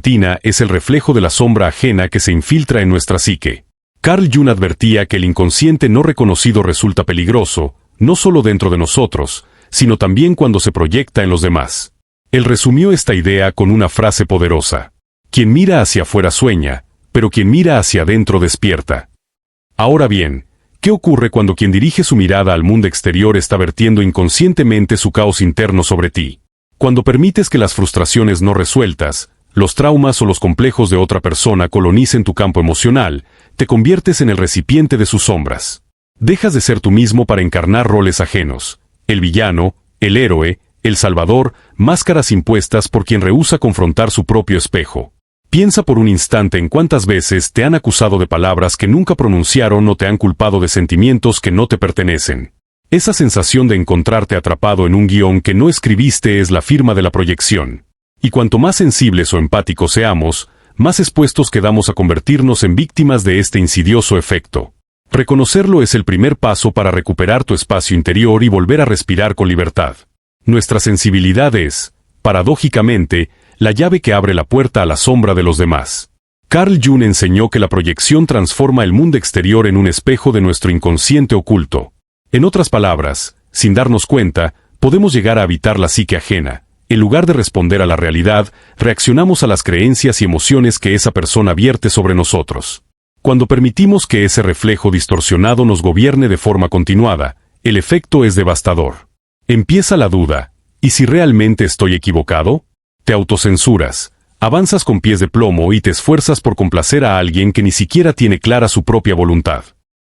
retina es el reflejo de la sombra ajena que se infiltra en nuestra psique. Carl Jung advertía que el inconsciente no reconocido resulta peligroso, no solo dentro de nosotros, sino también cuando se proyecta en los demás. Él resumió esta idea con una frase poderosa: quien mira hacia afuera sueña, pero quien mira hacia adentro despierta. Ahora bien, ¿qué ocurre cuando quien dirige su mirada al mundo exterior está vertiendo inconscientemente su caos interno sobre ti? Cuando permites que las frustraciones no resueltas, los traumas o los complejos de otra persona colonicen tu campo emocional, te conviertes en el recipiente de sus sombras. Dejas de ser tú mismo para encarnar roles ajenos: el villano, el héroe, el salvador, máscaras impuestas por quien rehúsa confrontar su propio espejo. Piensa por un instante en cuántas veces te han acusado de palabras que nunca pronunciaron o te han culpado de sentimientos que no te pertenecen. Esa sensación de encontrarte atrapado en un guión que no escribiste es la firma de la proyección. Y cuanto más sensibles o empáticos seamos, más expuestos quedamos a convertirnos en víctimas de este insidioso efecto. Reconocerlo es el primer paso para recuperar tu espacio interior y volver a respirar con libertad. Nuestra sensibilidad es, paradójicamente, la llave que abre la puerta a la sombra de los demás. Carl Jung enseñó que la proyección transforma el mundo exterior en un espejo de nuestro inconsciente oculto. En otras palabras, sin darnos cuenta, podemos llegar a habitar la psique ajena. En lugar de responder a la realidad, reaccionamos a las creencias y emociones que esa persona vierte sobre nosotros. Cuando permitimos que ese reflejo distorsionado nos gobierne de forma continuada, el efecto es devastador. Empieza la duda: ¿y si realmente estoy equivocado? Te autocensuras, avanzas con pies de plomo y te esfuerzas por complacer a alguien que ni siquiera tiene clara su propia voluntad.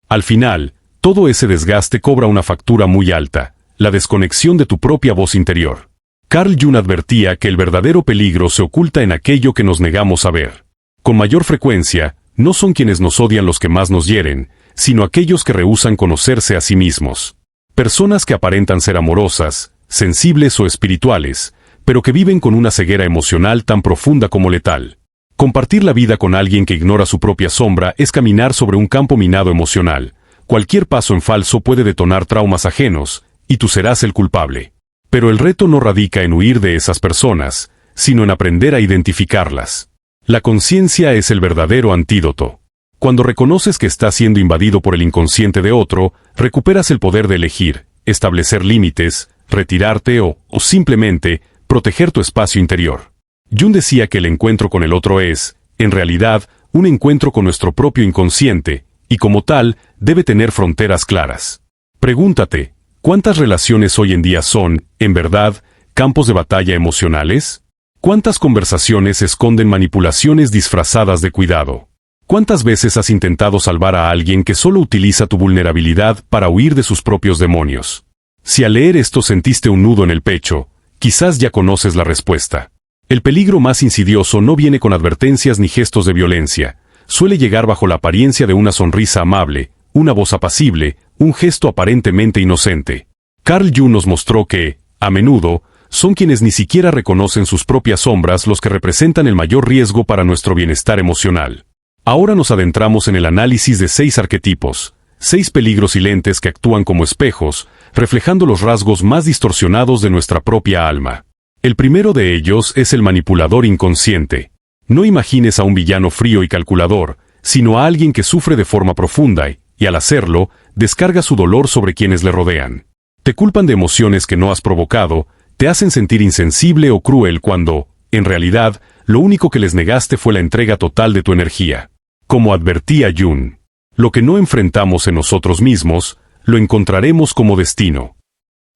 Al final, todo ese desgaste cobra una factura muy alta: la desconexión de tu propia voz interior. Carl Jung advertía que el verdadero peligro se oculta en aquello que nos negamos a ver. Con mayor frecuencia, no son quienes nos odian los que más nos hieren, sino aquellos que rehúsan conocerse a sí mismos. Personas que aparentan ser amorosas, sensibles o espirituales, pero que viven con una ceguera emocional tan profunda como letal. Compartir la vida con alguien que ignora su propia sombra es caminar sobre un campo minado emocional. Cualquier paso en falso puede detonar traumas ajenos, y tú serás el culpable. Pero el reto no radica en huir de esas personas, sino en aprender a identificarlas. La conciencia es el verdadero antídoto. Cuando reconoces que estás siendo invadido por el inconsciente de otro, recuperas el poder de elegir, establecer límites, retirarte o simplemente, proteger tu espacio interior. Jung decía que el encuentro con el otro es, en realidad, un encuentro con nuestro propio inconsciente, y como tal, debe tener fronteras claras. Pregúntate: ¿cuántas relaciones hoy en día son, en verdad, campos de batalla emocionales? ¿Cuántas conversaciones esconden manipulaciones disfrazadas de cuidado? ¿Cuántas veces has intentado salvar a alguien que solo utiliza tu vulnerabilidad para huir de sus propios demonios? Si al leer esto sentiste un nudo en el pecho, quizás ya conoces la respuesta. El peligro más insidioso no viene con advertencias ni gestos de violencia. Suele llegar bajo la apariencia de una sonrisa amable, una voz apacible, un gesto aparentemente inocente. Carl Jung nos mostró que, a menudo, son quienes ni siquiera reconocen sus propias sombras los que representan el mayor riesgo para nuestro bienestar emocional. Ahora nos adentramos en el análisis de 6 arquetipos, 6 peligros silentes que actúan como espejos, reflejando los rasgos más distorsionados de nuestra propia alma. El primero de ellos es el manipulador inconsciente. No imagines a un villano frío y calculador, sino a alguien que sufre de forma profunda y al hacerlo, descarga su dolor sobre quienes le rodean. Te culpan de emociones que no has provocado, te hacen sentir insensible o cruel cuando, en realidad, lo único que les negaste fue la entrega total de tu energía. Como advertía Jung, lo que no enfrentamos en nosotros mismos, lo encontraremos como destino.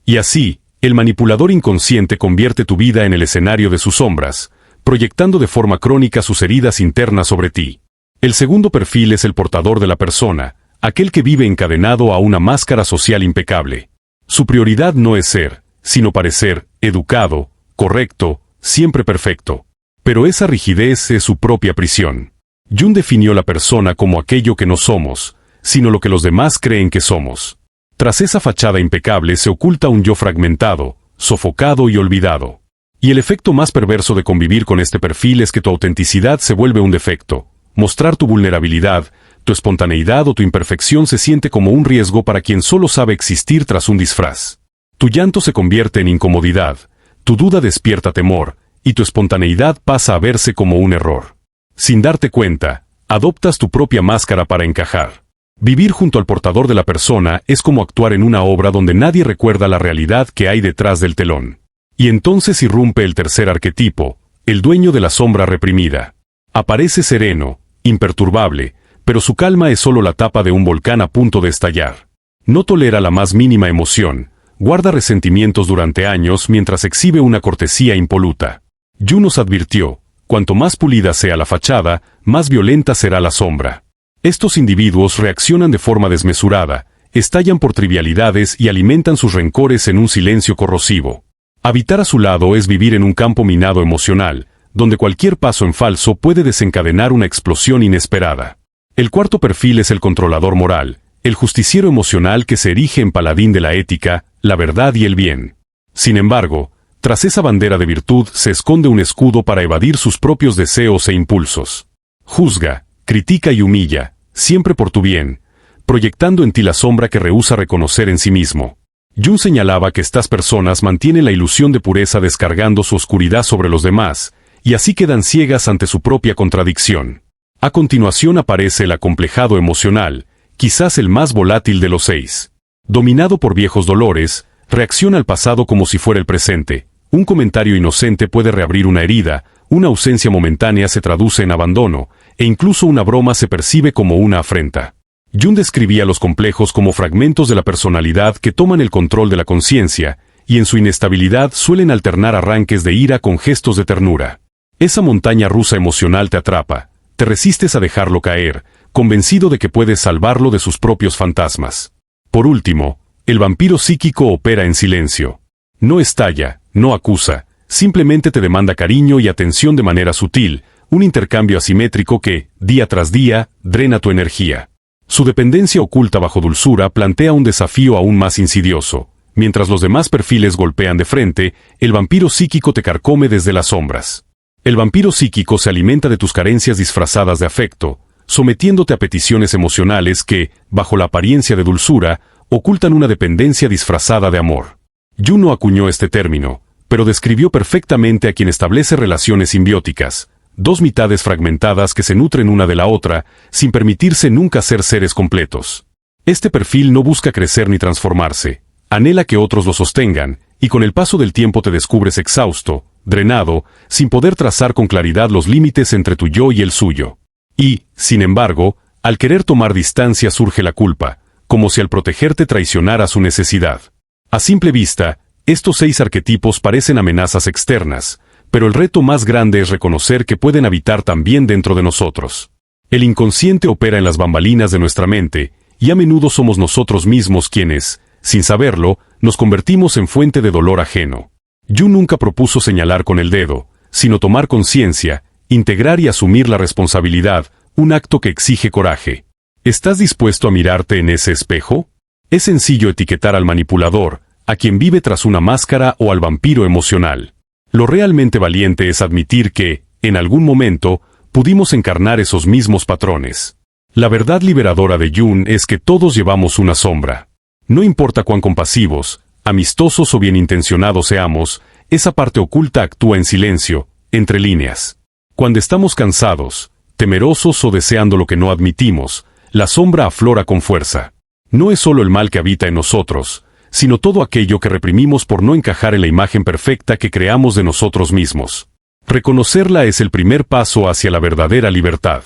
Y así, el manipulador inconsciente convierte tu vida en el escenario de sus sombras, proyectando de forma crónica sus heridas internas sobre ti. El segundo perfil es el portador de la persona, aquel que vive encadenado a una máscara social impecable. Su prioridad no es ser, sino parecer, educado, correcto, siempre perfecto. Pero esa rigidez es su propia prisión. Jung definió la persona como aquello que no somos, sino lo que los demás creen que somos. Tras esa fachada impecable se oculta un yo fragmentado, sofocado y olvidado. Y el efecto más perverso de convivir con este perfil es que tu autenticidad se vuelve un defecto. Mostrar tu vulnerabilidad, tu espontaneidad o tu imperfección se siente como un riesgo para quien solo sabe existir tras un disfraz. Tu llanto se convierte en incomodidad, tu duda despierta temor, y tu espontaneidad pasa a verse como un error. Sin darte cuenta, adoptas tu propia máscara para encajar. Vivir junto al portador de la persona es como actuar en una obra donde nadie recuerda la realidad que hay detrás del telón. Y entonces irrumpe el tercer arquetipo, el dueño de la sombra reprimida. Aparece sereno, imperturbable, pero su calma es solo la tapa de un volcán a punto de estallar. No tolera la más mínima emoción, guarda resentimientos durante años mientras exhibe una cortesía impoluta. Yu nos advirtió, cuanto más pulida sea la fachada, más violenta será la sombra. Estos individuos reaccionan de forma desmesurada, estallan por trivialidades y alimentan sus rencores en un silencio corrosivo. Habitar a su lado es vivir en un campo minado emocional, donde cualquier paso en falso puede desencadenar una explosión inesperada. El cuarto perfil es el controlador moral, el justiciero emocional que se erige en paladín de la ética, la verdad y el bien. Sin embargo, tras esa bandera de virtud se esconde un escudo para evadir sus propios deseos e impulsos. Juzga, critica y humilla, siempre por tu bien, proyectando en ti la sombra que rehúsa reconocer en sí mismo. Jung señalaba que estas personas mantienen la ilusión de pureza descargando su oscuridad sobre los demás, y así quedan ciegas ante su propia contradicción. A continuación aparece el acomplejado emocional, quizás el más volátil de los 6. Dominado por viejos dolores, reacciona al pasado como si fuera el presente. Un comentario inocente puede reabrir una herida, una ausencia momentánea se traduce en abandono, e incluso una broma se percibe como una afrenta. Jung describía los complejos como fragmentos de la personalidad que toman el control de la conciencia, y en su inestabilidad suelen alternar arranques de ira con gestos de ternura. Esa montaña rusa emocional te atrapa, te resistes a dejarlo caer, convencido de que puedes salvarlo de sus propios fantasmas. Por último, el vampiro psíquico opera en silencio. No estalla, no acusa, simplemente te demanda cariño y atención de manera sutil, un intercambio asimétrico que, día tras día, drena tu energía. Su dependencia oculta bajo dulzura plantea un desafío aún más insidioso. Mientras los demás perfiles golpean de frente, el vampiro psíquico te carcome desde las sombras. El vampiro psíquico se alimenta de tus carencias disfrazadas de afecto, sometiéndote a peticiones emocionales que, bajo la apariencia de dulzura, ocultan una dependencia disfrazada de amor. Jung no acuñó este término, pero describió perfectamente a quien establece relaciones simbióticas, dos mitades fragmentadas que se nutren una de la otra, sin permitirse nunca ser seres completos. Este perfil no busca crecer ni transformarse, anhela que otros lo sostengan, y con el paso del tiempo te descubres exhausto, drenado, sin poder trazar con claridad los límites entre tu yo y el suyo. Y, sin embargo, al querer tomar distancia surge la culpa, como si al protegerte traicionara su necesidad. A simple vista, estos 6 arquetipos parecen amenazas externas, pero el reto más grande es reconocer que pueden habitar también dentro de nosotros. El inconsciente opera en las bambalinas de nuestra mente, y a menudo somos nosotros mismos quienes, sin saberlo, nos convertimos en fuente de dolor ajeno. Jung nunca propuso señalar con el dedo, sino tomar conciencia, integrar y asumir la responsabilidad, un acto que exige coraje. ¿Estás dispuesto a mirarte en ese espejo? Es sencillo etiquetar al manipulador, a quien vive tras una máscara o al vampiro emocional. Lo realmente valiente es admitir que, en algún momento, pudimos encarnar esos mismos patrones. La verdad liberadora de Jung es que todos llevamos una sombra. No importa cuán compasivos, amistosos o bien intencionados seamos, esa parte oculta actúa en silencio, entre líneas. Cuando estamos cansados, temerosos o deseando lo que no admitimos, la sombra aflora con fuerza. No es solo el mal que habita en nosotros, sino todo aquello que reprimimos por no encajar en la imagen perfecta que creamos de nosotros mismos. Reconocerla es el primer paso hacia la verdadera libertad.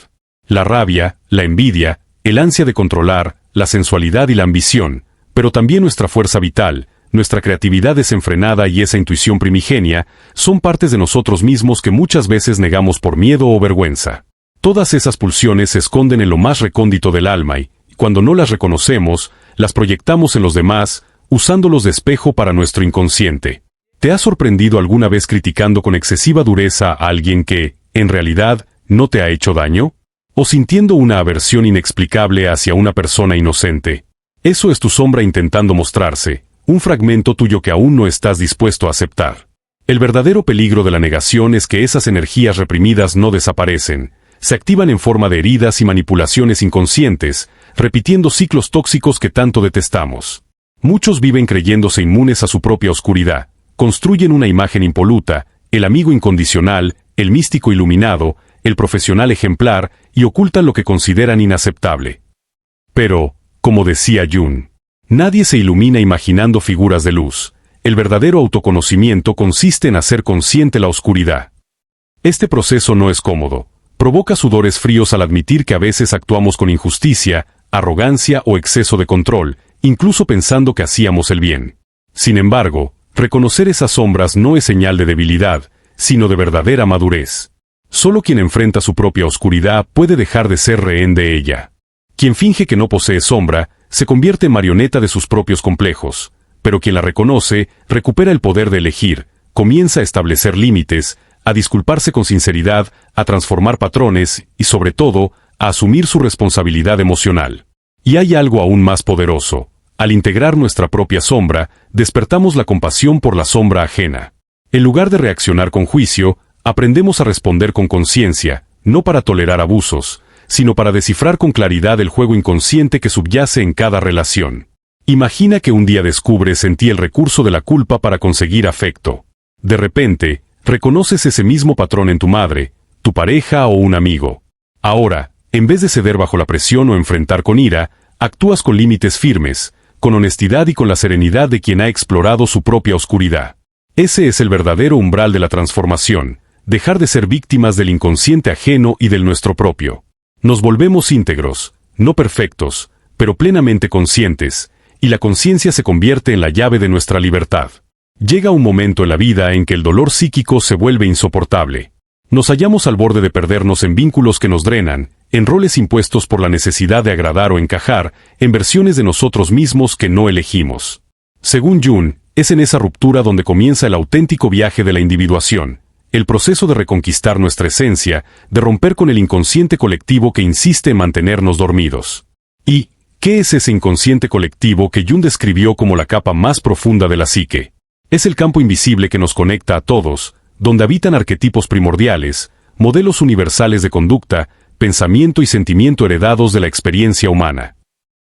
La rabia, la envidia, el ansia de controlar, la sensualidad y la ambición, pero también nuestra fuerza vital, nuestra creatividad desenfrenada y esa intuición primigenia, son partes de nosotros mismos que muchas veces negamos por miedo o vergüenza. Todas esas pulsiones se esconden en lo más recóndito del alma y, cuando no las reconocemos, las proyectamos en los demás, usándolos de espejo para nuestro inconsciente. ¿Te has sorprendido alguna vez criticando con excesiva dureza a alguien que, en realidad, no te ha hecho daño? ¿O sintiendo una aversión inexplicable hacia una persona inocente? Eso es tu sombra intentando mostrarse, un fragmento tuyo que aún no estás dispuesto a aceptar. El verdadero peligro de la negación es que esas energías reprimidas no desaparecen, se activan en forma de heridas y manipulaciones inconscientes, repitiendo ciclos tóxicos que tanto detestamos. Muchos viven creyéndose inmunes a su propia oscuridad, construyen una imagen impoluta, el amigo incondicional, el místico iluminado, el profesional ejemplar, y ocultan lo que consideran inaceptable. Pero, como decía Jung, nadie se ilumina imaginando figuras de luz. El verdadero autoconocimiento consiste en hacer consciente la oscuridad. Este proceso no es cómodo. Provoca sudores fríos al admitir que a veces actuamos con injusticia, arrogancia o exceso de control, incluso pensando que hacíamos el bien. Sin embargo, reconocer esas sombras no es señal de debilidad, sino de verdadera madurez. Solo quien enfrenta su propia oscuridad puede dejar de ser rehén de ella. Quien finge que no posee sombra, se convierte en marioneta de sus propios complejos, pero quien la reconoce, recupera el poder de elegir, comienza a establecer límites, a disculparse con sinceridad, a transformar patrones y, sobre todo, a asumir su responsabilidad emocional. Y hay algo aún más poderoso. Al integrar nuestra propia sombra, despertamos la compasión por la sombra ajena. En lugar de reaccionar con juicio, aprendemos a responder con conciencia, no para tolerar abusos, sino para descifrar con claridad el juego inconsciente que subyace en cada relación. Imagina que un día descubres en ti el recurso de la culpa para conseguir afecto. De repente, reconoces ese mismo patrón en tu madre, tu pareja o un amigo. Ahora, en vez de ceder bajo la presión o enfrentar con ira, actúas con límites firmes, con honestidad y con la serenidad de quien ha explorado su propia oscuridad. Ese es el verdadero umbral de la transformación, dejar de ser víctimas del inconsciente ajeno y del nuestro propio. Nos volvemos íntegros, no perfectos, pero plenamente conscientes, y la conciencia se convierte en la llave de nuestra libertad. Llega un momento en la vida en que el dolor psíquico se vuelve insoportable. Nos hallamos al borde de perdernos en vínculos que nos drenan, en roles impuestos por la necesidad de agradar o encajar, en versiones de nosotros mismos que no elegimos. Según Jung, es en esa ruptura donde comienza el auténtico viaje de la individuación, el proceso de reconquistar nuestra esencia, de romper con el inconsciente colectivo que insiste en mantenernos dormidos. ¿Y qué es ese inconsciente colectivo que Jung describió como la capa más profunda de la psique? Es el campo invisible que nos conecta a todos, donde habitan arquetipos primordiales, modelos universales de conducta, pensamiento y sentimiento heredados de la experiencia humana.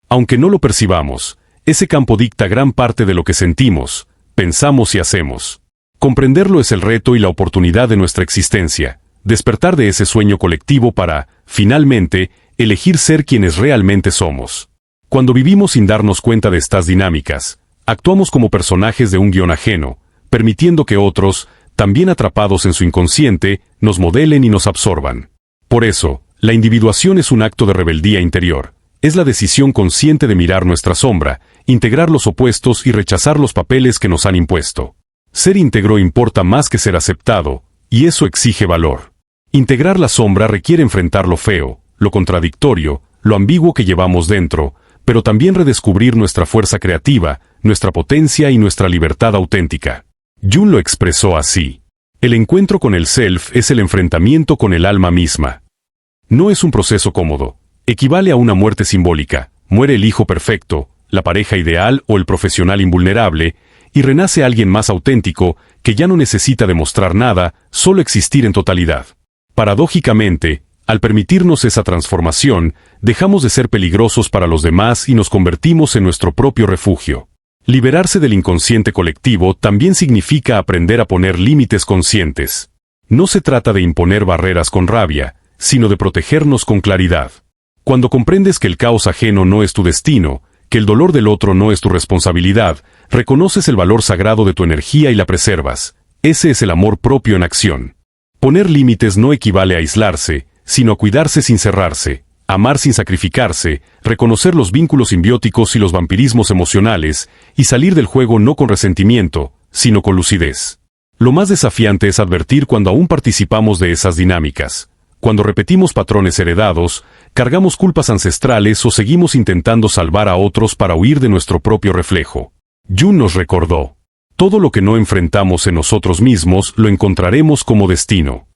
Aunque no lo percibamos, ese campo dicta gran parte de lo que sentimos, pensamos y hacemos. Comprenderlo es el reto y la oportunidad de nuestra existencia, despertar de ese sueño colectivo para, finalmente, elegir ser quienes realmente somos. Cuando vivimos sin darnos cuenta de estas dinámicas, actuamos como personajes de un guión ajeno, permitiendo que otros, también atrapados en su inconsciente, nos modelen y nos absorban. Por eso, la individuación es un acto de rebeldía interior. Es la decisión consciente de mirar nuestra sombra, integrar los opuestos y rechazar los papeles que nos han impuesto. Ser íntegro importa más que ser aceptado, y eso exige valor. Integrar la sombra requiere enfrentar lo feo, lo contradictorio, lo ambiguo que llevamos dentro, pero también redescubrir nuestra fuerza creativa, nuestra potencia y nuestra libertad auténtica. Jung lo expresó así. El encuentro con el self es el enfrentamiento con el alma misma. No es un proceso cómodo. Equivale a una muerte simbólica. Muere el hijo perfecto, la pareja ideal o el profesional invulnerable, y renace alguien más auténtico, que ya no necesita demostrar nada, solo existir en totalidad. Paradójicamente, al permitirnos esa transformación, dejamos de ser peligrosos para los demás y nos convertimos en nuestro propio refugio. Liberarse del inconsciente colectivo también significa aprender a poner límites conscientes. No se trata de imponer barreras con rabia, sino de protegernos con claridad. Cuando comprendes que el caos ajeno no es tu destino, que el dolor del otro no es tu responsabilidad, reconoces el valor sagrado de tu energía y la preservas. Ese es el amor propio en acción. Poner límites no equivale a aislarse, sino a cuidarse sin cerrarse, amar sin sacrificarse, reconocer los vínculos simbióticos y los vampirismos emocionales, y salir del juego no con resentimiento, sino con lucidez. Lo más desafiante es advertir cuando aún participamos de esas dinámicas. Cuando repetimos patrones heredados, cargamos culpas ancestrales o seguimos intentando salvar a otros para huir de nuestro propio reflejo. Jung nos recordó: todo lo que no enfrentamos en nosotros mismos lo encontraremos como destino.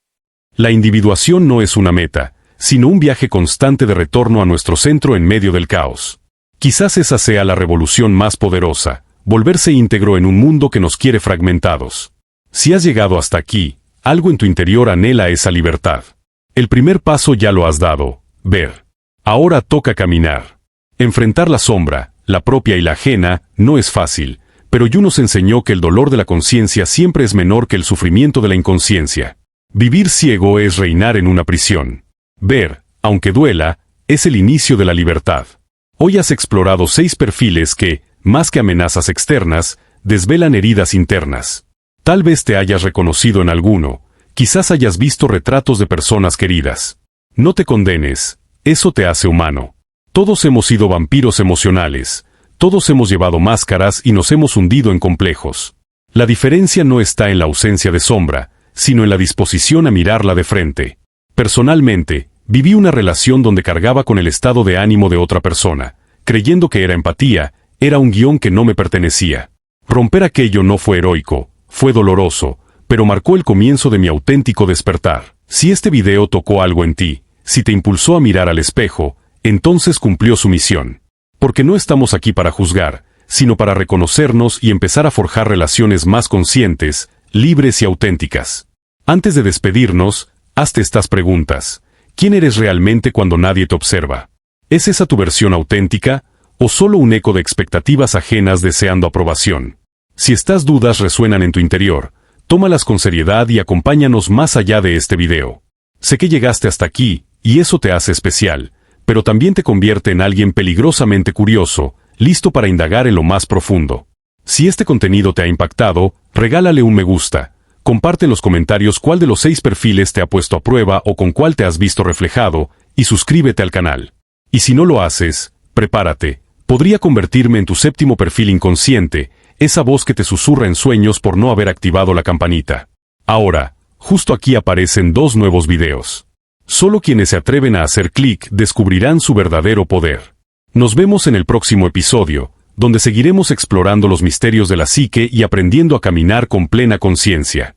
La individuación no es una meta, sino un viaje constante de retorno a nuestro centro en medio del caos. Quizás esa sea la revolución más poderosa, volverse íntegro en un mundo que nos quiere fragmentados. Si has llegado hasta aquí, algo en tu interior anhela esa libertad. El primer paso ya lo has dado: ver. Ahora toca caminar. Enfrentar la sombra, la propia y la ajena, no es fácil, Pero Jung nos enseñó que el dolor de la conciencia siempre es menor que el sufrimiento de la inconsciencia. Vivir ciego es reinar en una prisión. Ver, aunque duela, es el inicio de la libertad. Hoy has explorado 6 perfiles que, más que amenazas externas, desvelan heridas internas. Tal vez te hayas reconocido en alguno, quizás hayas visto retratos de personas queridas. No te condenes, eso te hace humano. Todos hemos sido vampiros emocionales, todos hemos llevado máscaras y nos hemos hundido en complejos. La diferencia no está en la ausencia de sombra, sino en la disposición a mirarla de frente. Personalmente, viví una relación donde cargaba con el estado de ánimo de otra persona, creyendo que era empatía, era un guión que no me pertenecía. Romper aquello no fue heroico, fue doloroso, pero marcó el comienzo de mi auténtico despertar. Si este video tocó algo en ti, si te impulsó a mirar al espejo, entonces cumplió su misión. Porque no estamos aquí para juzgar, sino para reconocernos y empezar a forjar relaciones más conscientes, libres y auténticas. Antes de despedirnos, hazte estas preguntas. ¿Quién eres realmente cuando nadie te observa? ¿Es esa tu versión auténtica, o solo un eco de expectativas ajenas deseando aprobación? Si estas dudas resuenan en tu interior, tómalas con seriedad y acompáñanos más allá de este video. Sé que llegaste hasta aquí, y eso te hace especial, pero también te convierte en alguien peligrosamente curioso, listo para indagar en lo más profundo. Si este contenido te ha impactado, regálale un me gusta, comparte en los comentarios cuál de los 6 perfiles te ha puesto a prueba o con cuál te has visto reflejado, y suscríbete al canal. Y si no lo haces, prepárate, podría convertirme en tu 7º perfil inconsciente, esa voz que te susurra en sueños por no haber activado la campanita. Ahora, justo aquí aparecen 2 nuevos videos. Solo quienes se atreven a hacer clic descubrirán su verdadero poder. Nos vemos en el próximo episodio, donde seguiremos explorando los misterios de la psique y aprendiendo a caminar con plena conciencia.